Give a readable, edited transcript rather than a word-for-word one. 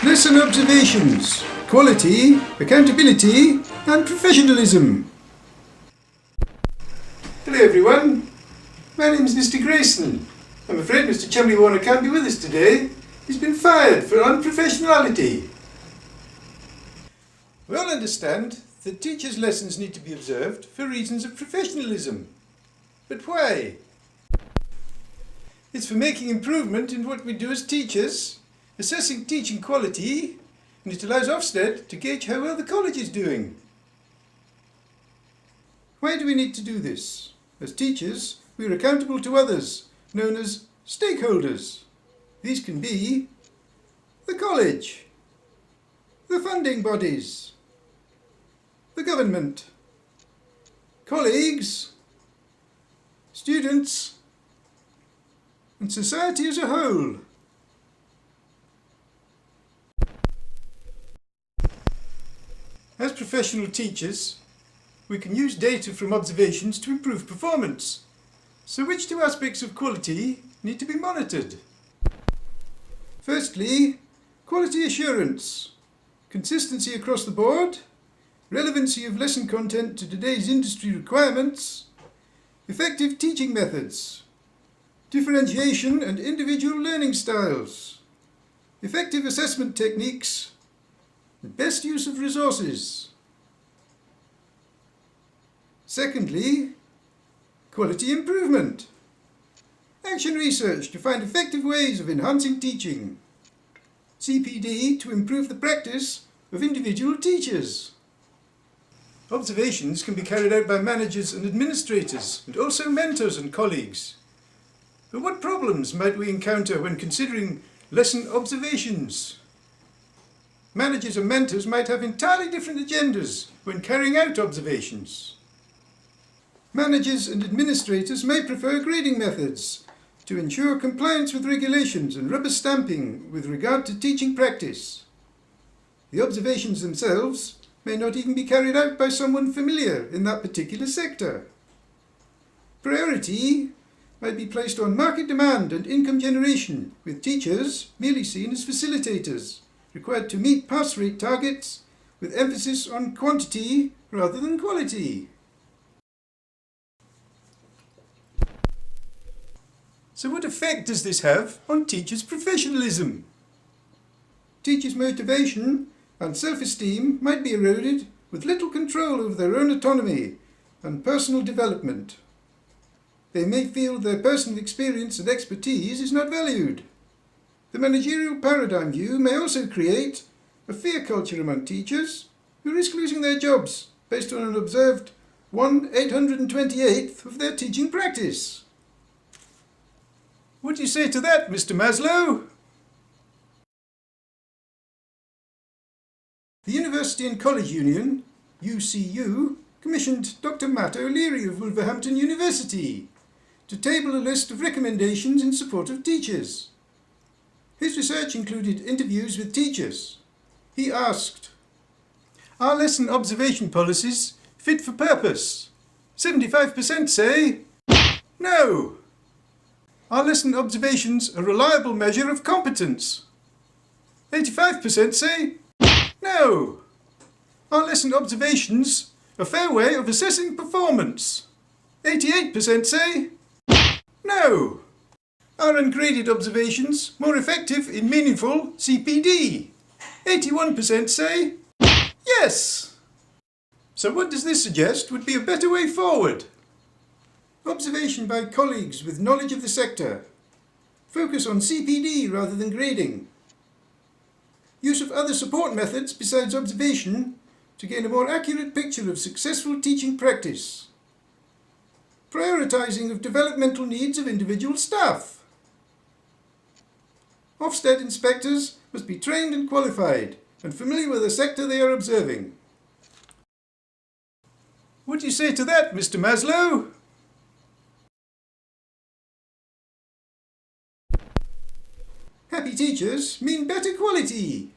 Lesson observations, quality, accountability and professionalism. Hello everyone, my name is Mr. Grayson. I'm afraid Mr. Chumley Warner can't be with us today. He's been fired for unprofessionality. We all understand that teachers' lessons need to be observed for reasons of professionalism. But why? It's for making improvement in what we do as teachers, assessing teaching quality, and it allows Ofsted to gauge how well the college is doing. Why do we need to do this? As teachers, we are accountable to others, known as stakeholders. These can be the college, the funding bodies, the government, colleagues, students, and society as a whole. As professional teachers, we can use data from observations to improve performance. So which two aspects of quality need to be monitored? Firstly, quality assurance, consistency across the board, relevancy of lesson content to today's industry requirements, effective teaching methods, differentiation and individual learning styles, effective assessment techniques, and best use of resources. Secondly, quality improvement, action research to find effective ways of enhancing teaching, CPD to improve the practice of individual teachers. Observations can be carried out by managers and administrators, and also mentors and colleagues. But what problems might we encounter when considering lesson observations? Managers and mentors might have entirely different agendas when carrying out observations. Managers and administrators may prefer grading methods to ensure compliance with regulations and rubber stamping with regard to teaching practice. The observations themselves may not even be carried out by someone familiar in that particular sector. Priority might be placed on market demand and income generation, with teachers merely seen as facilitators, required to meet pass rate targets with emphasis on quantity rather than quality. So what effect does this have on teachers' professionalism? Teachers' motivation and self-esteem might be eroded with little control over their own autonomy and personal development. They may feel their personal experience and expertise is not valued. The managerial paradigm view may also create a fear culture among teachers who risk losing their jobs based on an observed 1/828th of their teaching practice. What do you say to that, Mr. Maslow? The University and College Union, UCU, commissioned Dr. Matt O'Leary of Wolverhampton University to table a list of recommendations in support of teachers. His research included interviews with teachers. He asked, "Are lesson observation policies fit for purpose?" 75% say, "No." "Are lesson observations a reliable measure of competence?" 85% say, "No." "Are lesson observations a fair way of assessing performance?" 88% say, "No." "Are ungraded observations more effective in meaningful CPD?" 81% say, "Yes." So what does this suggest would be a better way forward? Observation by colleagues with knowledge of the sector. Focus on CPD rather than grading. Use of other support methods besides observation to gain a more accurate picture of successful teaching practice. Prioritizing of developmental needs of individual staff. Ofsted inspectors must be trained and qualified and familiar with the sector they are observing. What do you say to that, Mr. Maslow? Happy teachers mean better quality.